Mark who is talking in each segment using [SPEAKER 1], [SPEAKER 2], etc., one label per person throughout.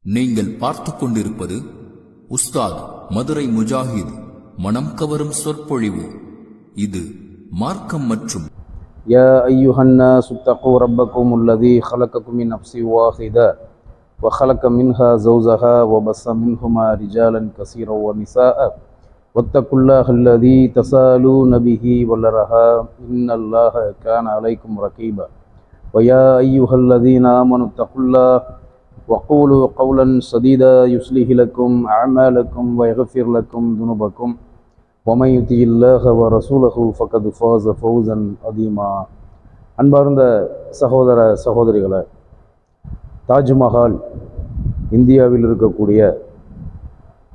[SPEAKER 1] நீங்கள் பார்த்து கொண்டிருப்பது உஸ்தாத் மதுரை முஜாஹித் மனம் கவரும் சொற்பொழிவு. இது மார்க்கம் மற்றும்
[SPEAKER 2] யா அய்யுஹன்னாஸு தக்கூ ரப்பக்குமுல்லதீ ஹலகக்கும் மின் நஃப்ஸின் வாஹிதா வ ஹலக மின்ஹா ஸௌஜஹா வ பஸ்ஸ மின்ஹுமா ரிஜாலன் கஸீரன் வ நிஸாஅ வத்தகுல்லாஹல்லதீ தஸாலூன பிஹி வல் அர்ஹாம் இன்னல்லாஹ கான அலைக்கும் ரகீபா வ யா அய்யுஹல்லதீன ஆமனு தகுல்லாஹ وقولوا قولا سديدا يصلح لكم أعمالكم ويغفر لكم ذنوبكم ومن يطع الله ورسوله فقد فاز فوزا عظيما. அன்பார்ந்த சகோதர சகோதரிகளே, தாஜ்மஹால் இந்தியாவில் இருக்கக்கூடிய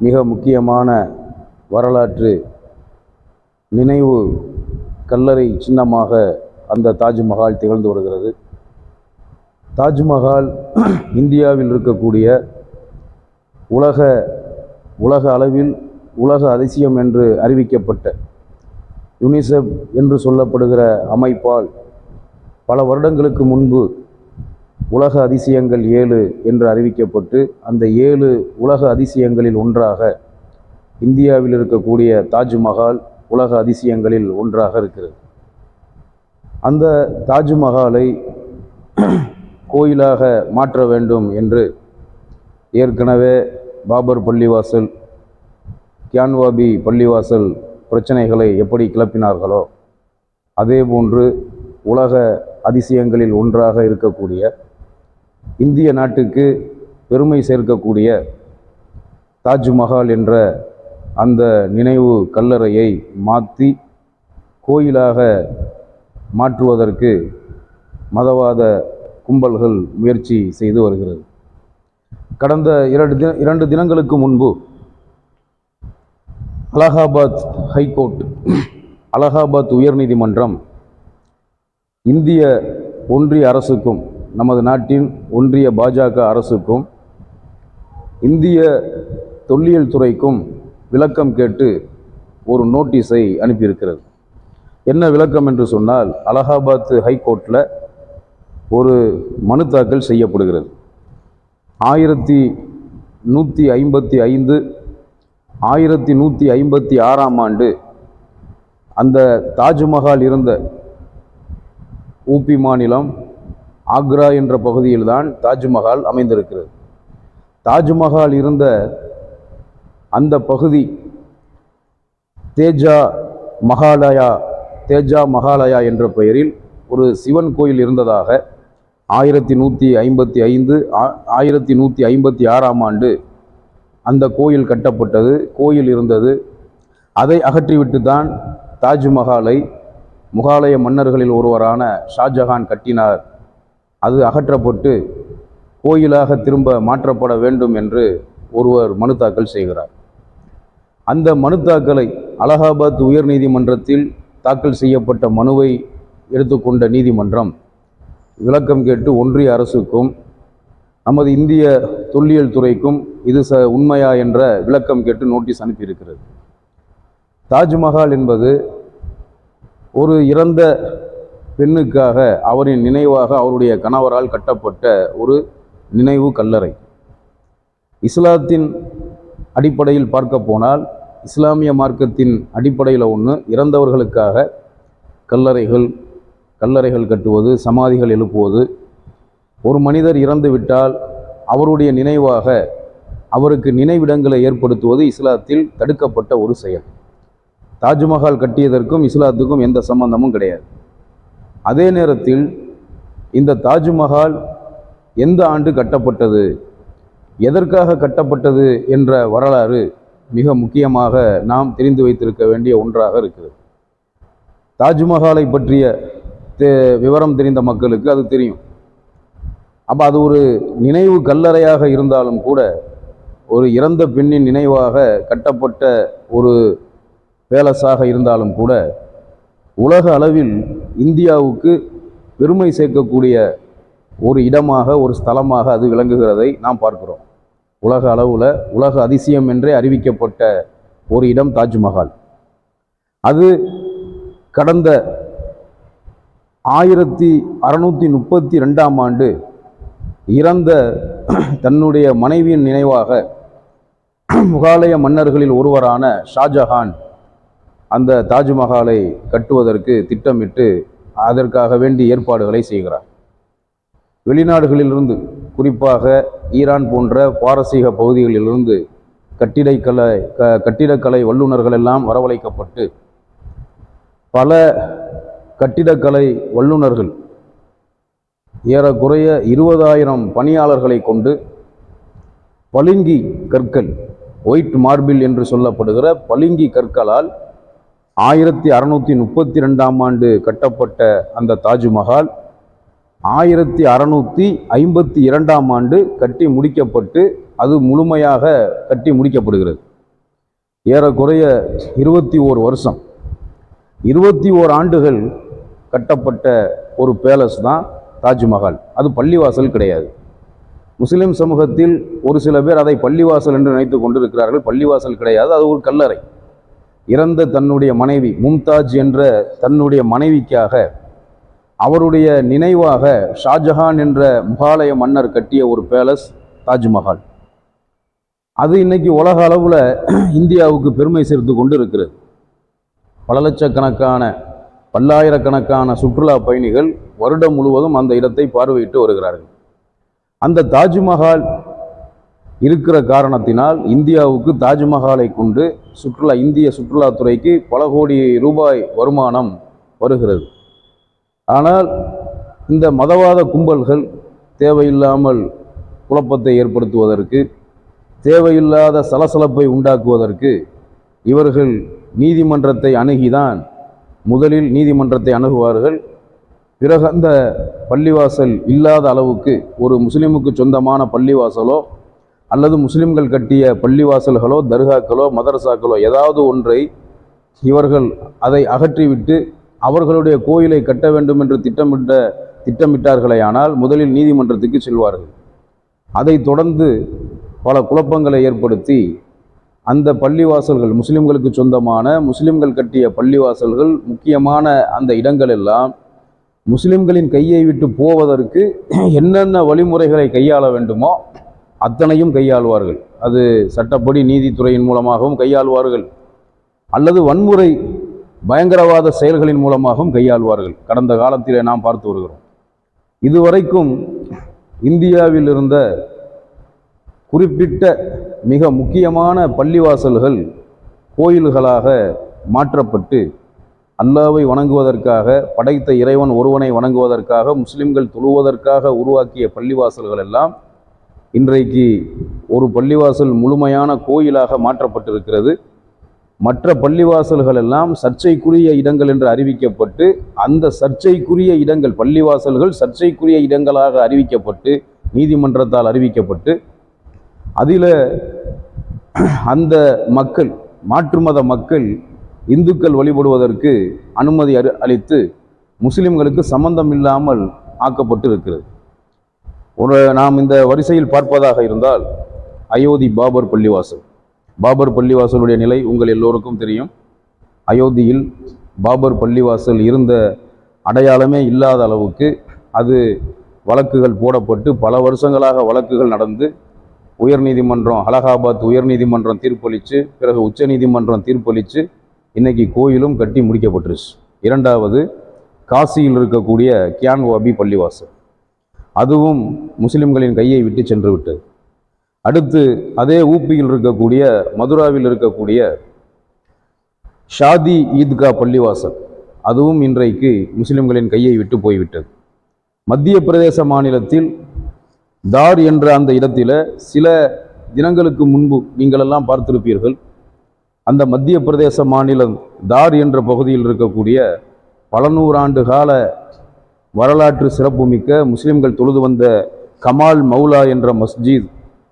[SPEAKER 2] மிக முக்கியமான வரலாற்று நினைவு கல்லறை சின்னமாக அந்த தாஜ்மஹால் திகழ்ந்து வருகிறது. தாஜ்மஹால் இந்தியாவில் இருக்கக்கூடிய உலக அளவில் உலக அதிசயம் என்று அறிவிக்கப்பட்ட யுனிசெஃப் என்று சொல்லப்படுகிற அமைப்பால் பல வருடங்களுக்கு முன்பு உலக அதிசயங்கள் 7 என்று அறிவிக்கப்பட்டு அந்த 7 உலக அதிசயங்களில் ஒன்றாக இந்தியாவில் இருக்கக்கூடிய தாஜ்மஹால் உலக அதிசயங்களில் ஒன்றாக இருக்கிறது. அந்த தாஜ்மஹாலை கோயிலாக மாற்ற வேண்டும் என்று ஏற்கனவே பாபர் பள்ளிவாசல், கியான்வாபி பள்ளிவாசல் பிரச்சனைகளை எப்படி கிளப்பினார்களோ அதே போன்று உலக அதிசயங்களில் ஒன்றாக இருக்கக்கூடிய இந்திய நாட்டுக்கு பெருமை சேர்க்கக்கூடிய தாஜ்மஹால் என்ற அந்த நினைவு கல்லறையை மாற்றி கோயிலாக மாற்றுவதற்கு மதவாத கும்பல்கள் முயற்சி செய்து வருகிறது. கடந்த 2 தினங்களுக்கு முன்பு அலகாபாத் உயர்நீதிமன்றம் இந்திய ஒன்றிய அரசுக்கும் நமது நாட்டின் ஒன்றிய பாஜக அரசுக்கும் இந்திய தொல்லியல் துறைக்கும் விளக்கம் கேட்டு ஒரு நோட்டீஸை அனுப்பியிருக்கிறது. என்ன விளக்கம் என்று சொன்னால், அலகாபாத் ஹைகோர்ட்டில் ஒரு மனு தாக்கல் செய்யப்படுகிறது. 1155 1156ஆம் ஆண்டு அந்த தாஜ்மஹால் இருந்த ஊபி மாநிலம் ஆக்ரா என்ற பகுதியில்தான் தாஜ்மஹால் அமைந்திருக்கிறது. தாஜ்மஹால் இருந்த அந்த பகுதி தேஜா மகாலயா என்ற பெயரில் ஒரு சிவன் கோயில் இருந்ததாக 1156ஆம் ஆண்டு அந்த கோயில் கட்டப்பட்டது. கோயில் இருந்தது. அதை அகற்றிவிட்டு தான் தாஜ்மஹாலை முகாலய மன்னர்களில் ஒருவரான ஷாஜஹான் கட்டினார். அது அகற்றப்பட்டு கோயிலாக திரும்ப மாற்றப்பட வேண்டும் என்று ஒருவர் மனு தாக்கல் செய்கிறார். அந்த மனு தாக்கலை அலகாபாத் உயர்நீதிமன்றத்தில் தாக்கல் செய்யப்பட்ட மனுவை எடுத்துக்கொண்ட நீதிமன்றம் விளக்கம் கேட்டு ஒன்றிய அரசுக்கும் நமது இந்திய தொல்லியல் துறைக்கும் இது உண்மையா என்ற விளக்கம் கேட்டு நோட்டீஸ் அனுப்பியிருக்கிறது. தாஜ்மஹால் என்பது ஒரு இறந்த பெண்ணுக்காக அவரின் நினைவாக அவருடைய கணவரால் கட்டப்பட்ட ஒரு நினைவு கல்லறை. இஸ்லாத்தின் அடிப்படையில் பார்க்க போனால், இஸ்லாமிய மார்க்கத்தின் அடிப்படையில் ஒன்று இறந்தவர்களுக்காக கல்லறைகள் கட்டுவது, சமாதிகள் எழுப்புவது. ஒரு மனிதர் இறந்து விட்டால் அவருடைய நினைவாக அவருக்கு நினைவிடங்களை ஏற்படுத்துவது இஸ்லாத்தில் தடுக்கப்பட்ட ஒரு செயல். தாஜ்மஹால் கட்டியதற்கும் இஸ்லாத்துக்கும் எந்த சம்பந்தமும் கிடையாது. அதே நேரத்தில் இந்த தாஜ்மஹால் எந்த ஆண்டு கட்டப்பட்டது, எதற்காக கட்டப்பட்டது என்ற வரலாறு மிக முக்கியமாக நாம் தெரிந்து வைத்திருக்க வேண்டிய ஒன்றாக இருக்குது. தாஜ்மஹாலை பற்றிய விவரம் தெரிந்த மக்களுக்கு அது தெரியும். அப்போ அது ஒரு நினைவு கல்லறையாக இருந்தாலும் கூட, ஒரு இறந்த பெண்ணின் நினைவாக கட்டப்பட்ட ஒரு பேலஸாக இருந்தாலும் கூட, உலக அளவில் இந்தியாவுக்கு பெருமை சேர்க்கக்கூடிய ஒரு இடமாக, ஒரு ஸ்தலமாக அது விளங்குகிறதை நாம் பார்க்கிறோம். உலக அளவில் உலக அதிசயம் என்றே அறிவிக்கப்பட்ட ஒரு இடம் தாஜ்மஹால். அது கடந்த 1632ஆம் ஆண்டு இறந்த தன்னுடைய மனைவியின் நினைவாக முகாலய மன்னர்களில் ஒருவரான ஷாஜஹான் அந்த தாஜ்மஹாலை கட்டுவதற்கு திட்டமிட்டு அதற்காக வேண்டி ஏற்பாடுகளை செய்கிறார். வெளிநாடுகளிலிருந்து, குறிப்பாக ஈரான் போன்ற பாரசீக பகுதிகளிலிருந்து கட்டிடக்கலை வல்லுநர்கள் எல்லாம் வரவழைக்கப்பட்டு பல கட்டிடக்கலை வல்லுநர்கள் ஏறக்குறைய 20,000 பணியாளர்களை கொண்டு பளிங்கி கற்கள், ஒயிட் மார்பிள் என்று சொல்லப்படுகிற பளிங்கி கற்களால் 1632ஆம் ஆண்டு கட்டப்பட்ட அந்த தாஜ்மஹால் 1652ஆம் ஆண்டு கட்டி முடிக்கப்பட்டு அது முழுமையாக கட்டி முடிக்கப்படுகிறது. ஏறக்குறைய 21 வருஷம், 21 ஆண்டுகள் கட்டப்பட்ட ஒரு பேலஸ் தான் தாஜ்மஹால். அது பள்ளிவாசல் கிடையாது. முஸ்லிம் சமூகத்தில் ஒரு சில பேர் அதை பள்ளிவாசல் என்று நினைத்து கொண்டிருக்கிறார்கள். பள்ளிவாசல் கிடையாது, அது ஒரு கல்லறை. இறந்த தன்னுடைய மனைவி மும்தாஜ் என்ற தன்னுடைய மனைவிக்காக அவருடைய நினைவாக ஷாஜஹான் என்ற முகாலய மன்னர் கட்டிய ஒரு பேலஸ் தாஜ்மஹால். அது இன்னைக்கு உலக அளவில் இந்தியாவுக்கு பெருமை சேர்த்து கொண்டு இருக்கிறது. பல லட்சக்கணக்கான பல்லாயிரக்கணக்கான சுற்றுலா பயணிகள் வருடம் முழுவதும் அந்த இடத்தை பார்வையிட்டு வருகிறார்கள். அந்த தாஜ்மஹால் இருக்கிற காரணத்தினால் இந்தியாவுக்கு தாஜ்மஹாலை கொண்டு இந்திய சுற்றுலாத்துறைக்கு பல கோடி ரூபாய் வருமானம் வருகிறது. ஆனால் இந்த மதவாத கும்பல்கள் தேவையில்லாமல் குழப்பத்தை ஏற்படுத்துவதற்கு, தேவையில்லாத சலசலப்பை உண்டாக்குவதற்கு இவர்கள் நீதிமன்றத்தை அணுகிதான் முதலில் நீதிமன்றத்தை அணுகுவார்கள். பிறகு அந்த பள்ளிவாசல் இல்லாத அளவுக்கு ஒரு முஸ்லிமுக்கு சொந்தமான பள்ளிவாசலோ அல்லது முஸ்லிம்கள் கட்டிய பள்ளிவாசல்களோ தர்காக்களோ மதரசாக்களோ ஏதாவது ஒன்றை இவர்கள் அதை அகற்றிவிட்டு அவர்களுடைய கோயிலை கட்ட வேண்டும் என்று திட்டமிட்டார்களேயானால் முதலில் நீதிமன்றத்துக்கு செல்வார்கள். அதை தொடர்ந்து பல குழப்பங்களை ஏற்படுத்தி அந்த பள்ளிவாசல்கள், முஸ்லிம்களுக்கு சொந்தமான முஸ்லிம்கள் கட்டிய பள்ளிவாசல்கள், முக்கியமான அந்த இடங்கள் எல்லாம் முஸ்லிம்களின் கையை விட்டு போவதற்கு என்னென்ன வழிமுறைகளை கையாள வேண்டுமோ அத்தனையும் கையாளுவார்கள். அது சட்டப்படி நீதித்துறையின் மூலமாகவும் கையாளுவார்கள், அல்லது வன்முறை பயங்கரவாத செயல்களின் மூலமாகவும் கையாளுவார்கள். கடந்த காலத்திலே நாம் பார்த்து வருகிறோம். இதுவரைக்கும் இந்தியாவில் இருந்த குறிப்பிட்ட மிக முக்கியமான பள்ளிவாசல்கள் கோயில்களாக மாற்றப்பட்டு அல்லாவை வணங்குவதற்காக, படைத்த இறைவன் ஒருவனை வணங்குவதற்காக, முஸ்லிம்கள் தொழுவதற்காக உருவாக்கிய பள்ளிவாசல்கள் எல்லாம் இன்றைக்கு ஒரு பள்ளிவாசல் முழுமையான கோயிலாக மாற்றப்பட்டிருக்கிறது. மற்ற பள்ளிவாசல்கள் எல்லாம் சர்ச்சைக்குரிய இடங்கள் என்று அறிவிக்கப்பட்டு, அந்த சர்ச்சைக்குரிய இடங்கள், பள்ளிவாசல்கள் சர்ச்சைக்குரிய இடங்களாக அறிவிக்கப்பட்டு, நீதிமன்றத்தால் அறிவிக்கப்பட்டு, அதில் அந்த மக்கள், மாற்று மத மக்கள், இந்துக்கள் வழிபடுவதற்கு அனுமதி அளித்து முஸ்லிம்களுக்கு சம்பந்தம் இல்லாமல் ஆக்கப்பட்டு இருக்கிறது. நாம் இந்த வரிசையில் பார்ப்பதாக இருந்தால் அயோத்தி பாபர் பள்ளிவாசல். பாபர் பள்ளிவாசலுடைய நிலை உங்கள் எல்லோருக்கும் தெரியும். அயோத்தியில் பாபர் பள்ளிவாசல் இருந்த அடையாளமே இல்லாத அளவுக்கு அது வழக்குகள் போடப்பட்டு பல வருஷங்களாக வழக்குகள் நடந்து உயர்நீதிமன்றம், அலகாபாத் உயர்நீதிமன்றம் தீர்ப்பளித்து, பிறகு உச்ச நீதிமன்றம் தீர்ப்பளித்து இன்னைக்கு கோயிலும் கட்டி முடிக்கப்பட்டுருச்சு. இரண்டாவது காசியில் இருக்கக்கூடிய கியான்வாபி பள்ளிவாசல், அதுவும் முஸ்லிம்களின் கையை விட்டு சென்று விட்டது. அடுத்து அதே ஊப்பியில் இருக்கக்கூடிய, மதுராவில் இருக்கக்கூடிய ஷாதி ஈத்கா பள்ளிவாசல், அதுவும் இன்றைக்கு முஸ்லிம்களின் கையை விட்டு போய்விட்டது. மத்திய பிரதேச மாநிலத்தில் தார் என்ற அந்த இடத்துல சில தினங்களுக்கு முன்பு நீங்கள் எல்லாம் பார்த்திருப்பீர்கள். அந்த மத்திய பிரதேச மாநிலம் தார் என்ற பகுதியில் இருக்கக்கூடிய பல நூறாண்டு கால வரலாற்று சிறப்புமிக்க முஸ்லிம்கள் தொழுது வந்த கமால் மௌலா என்ற மஸ்ஜித்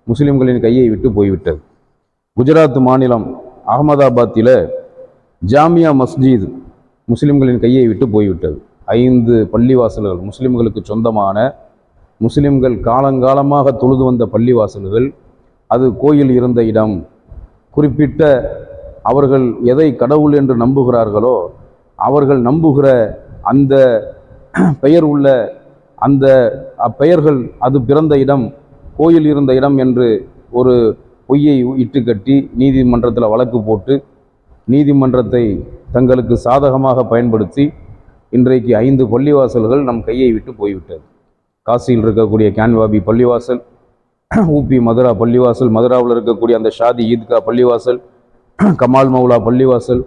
[SPEAKER 2] முஸ்லிம்களின் கையை விட்டு போய்விட்டது. குஜராத் மாநிலம் அகமதாபாத்தில் ஜாமியா மஸ்ஜித் முஸ்லிம்களின் கையை விட்டு போய்விட்டது. 5 பள்ளிவாசல்கள் முஸ்லிம்களுக்கு சொந்தமான, முஸ்லிம்கள் காலங்காலமாக தொழுது வந்த பள்ளிவாசல்கள், அது கோயில் இருந்த இடம், குறிப்பிட்ட அவர்கள் எதை கடவுள் என்று நம்புகிறார்களோ அவர்கள் நம்புகிற அந்த பெயர் உள்ள அந்த பெயர்கள், அது பிறந்த இடம் கோயில் இருந்த இடம் என்று ஒரு பொய்யை இட்டுக்கட்டி நீதிமன்றத்தில் வழக்கு போட்டு நீதிமன்றத்தை தங்களுக்கு சாதகமாக பயன்படுத்தி இன்றைக்கு 5 பள்ளிவாசல்கள் நம் கையை விட்டு போய்விட்டது. காசியில் இருக்கக்கூடிய கேன்வாபி பள்ளிவாசல், ஊபி மதுரா பள்ளிவாசல், மதுராவில் இருக்கக்கூடிய அந்த ஷாதி ஈத்கா பள்ளிவாசல், கமால் மௌலா பள்ளிவாசல்,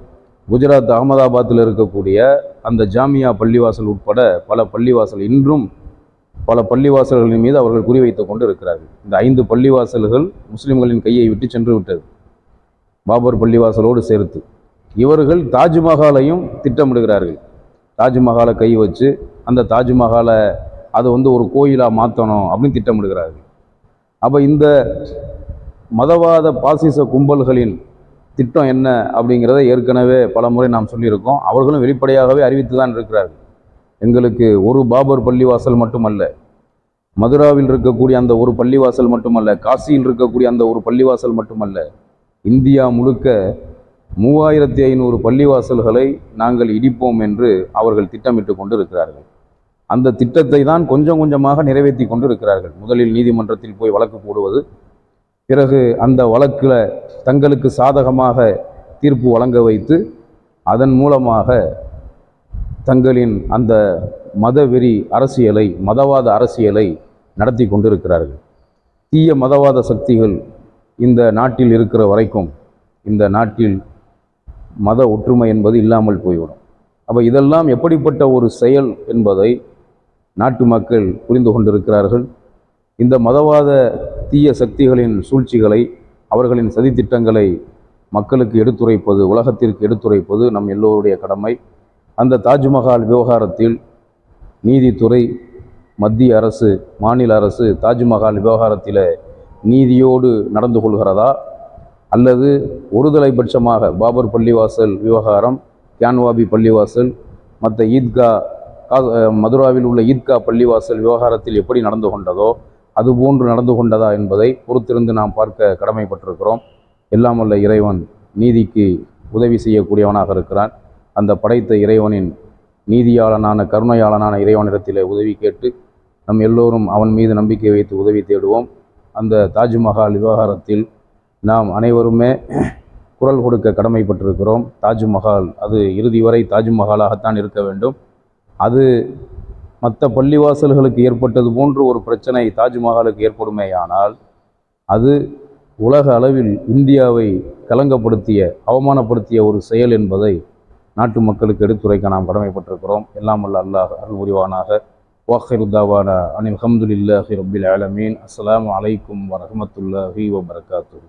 [SPEAKER 2] குஜராத் அகமதாபாத்தில் இருக்கக்கூடிய அந்த ஜாமியா பள்ளிவாசல் உட்பட பல பள்ளிவாசல், இன்றும் பல பள்ளிவாசல்களின் மீது அவர்கள் குறிவைத்துக் கொண்டு இருக்கிறார்கள். இந்த 5 பள்ளிவாசல்கள் முஸ்லிம்களின் கையை விட்டு சென்று விட்டது, பாபர் பள்ளிவாசலோடு சேர்த்து. இவர்கள் தாஜ்மஹாலையும் திட்டமிடுகிறார்கள். தாஜ்மஹாலை கை வச்சு அந்த தாஜ்மஹாலை அதை ஒரு கோயிலாக மாற்றணும் அப்படின்னு திட்டமிடுகிறார்கள். அப்போ இந்த மதவாத பாசிச கும்பல்களின் திட்டம் என்ன அப்படிங்கிறத ஏற்கனவே பல முறை நாம் சொல்லியிருக்கோம். அவர்களும் வெளிப்படையாகவே அறிவித்து தான் இருக்கிறார்கள். எங்களுக்கு ஒரு பாபர் பள்ளிவாசல் மட்டுமல்ல, மதுராவில் இருக்கக்கூடிய அந்த ஒரு பள்ளிவாசல் மட்டுமல்ல, காசியில் இருக்கக்கூடிய அந்த ஒரு பள்ளிவாசல் மட்டுமல்ல, இந்தியா முழுக்க 3500 பள்ளிவாசல்களை நாங்கள் இடிப்போம் என்று அவர்கள் திட்டமிட்டு கொண்டு இருக்கிறார்கள். அந்த திட்டத்தை தான் கொஞ்சம் கொஞ்சமாக நிறைவேற்றி கொண்டு இருக்கிறார்கள். முதலில் நீதிமன்றத்தில் போய் வழக்கு போடுவது, பிறகு அந்த வழக்கில் தங்களுக்கு சாதகமாக தீர்ப்பு வழங்க வைத்து அதன் மூலமாக தங்களின் அந்த மதவெறி அரசியலை, மதவாத அரசியலை நடத்தி கொண்டிருக்கிறார்கள். தீய மதவாத சக்திகள் இந்த நாட்டில் இருக்கிற வரைக்கும் இந்த நாட்டில் மத ஒற்றுமை என்பது இல்லாமல் போய்விடும். அப்போ இதெல்லாம் எப்படிப்பட்ட ஒரு செயல் என்பதை நாட்டு மக்கள் புரிந்து கொண்டிருக்கிறார்கள். இந்த மதவாத தீய சக்திகளின் சூழ்ச்சிகளை, அவர்களின் சதித்திட்டங்களை மக்களுக்கு எடுத்துரைப்பது, உலகத்திற்கு எடுத்துரைப்பது நம் எல்லோருடைய கடமை. அந்த தாஜ்மஹால் விவகாரத்தில் நீதித்துறை, மத்திய அரசு, மாநில அரசு தாஜ்மஹால் விவகாரத்தில் நீதியோடு நடந்து கொள்கிறதா, அல்லது ஒருதலை பட்சமாக பாபர் பள்ளிவாசல் விவகாரம், கேன்வாபி பள்ளிவாசல், மற்ற ஈத்கா, மதுராவில் உள்ள ஈத்கா பள்ளிவாசல் விவகாரத்தில் எப்படி நடந்து கொண்டதோ அதுபோன்று நடந்து கொண்டதா என்பதை பொறுத்திருந்து நாம் பார்க்க கடமைப்பட்டிருக்கிறோம். எல்லாம் வல்ல இறைவன் நீதிக்கு உதவி செய்யக்கூடியவனாக இருக்கிறான். அந்த படைத்த இறைவனின் நீதியாளனான, கருணையாளனான இறைவனிடத்தில் உதவி கேட்டு நம் எல்லோரும் அவன் மீது நம்பிக்கை வைத்து உதவி தேடுவோம். அந்த தாஜ்மஹால் விவகாரத்தில் நாம் அனைவருமே குரல் கொடுக்க கடமைப்பட்டிருக்கிறோம். தாஜ்மஹால் அது இறுதி வரை தாஜ்மஹாலாகத்தான் இருக்க வேண்டும். அது மற்ற பள்ளிவாசல்களுக்கு ஏற்பட்டது போன்று ஒரு பிரச்சனை தாஜ்மஹாலுக்கு ஏற்படுமேயானால் அது உலக அளவில் இந்தியாவை கலங்கப்படுத்திய, அவமானப்படுத்திய ஒரு செயல் என்பதை நாட்டு மக்களுக்கு எடுத்துரைக்க நாம் கடமைப்பட்டிருக்கிறோம். எல்லாம் வல்ல அல்லாஹ் அருள் புரிவானாக. வாஹிரு தாவானா அனில் ஹம்துலில்லாஹி ரப்பில் ஆலமீன். அஸ்ஸலாமு அலைக்கும் வரஹ்மத்துல்லாஹி வபரகாத்துஹு.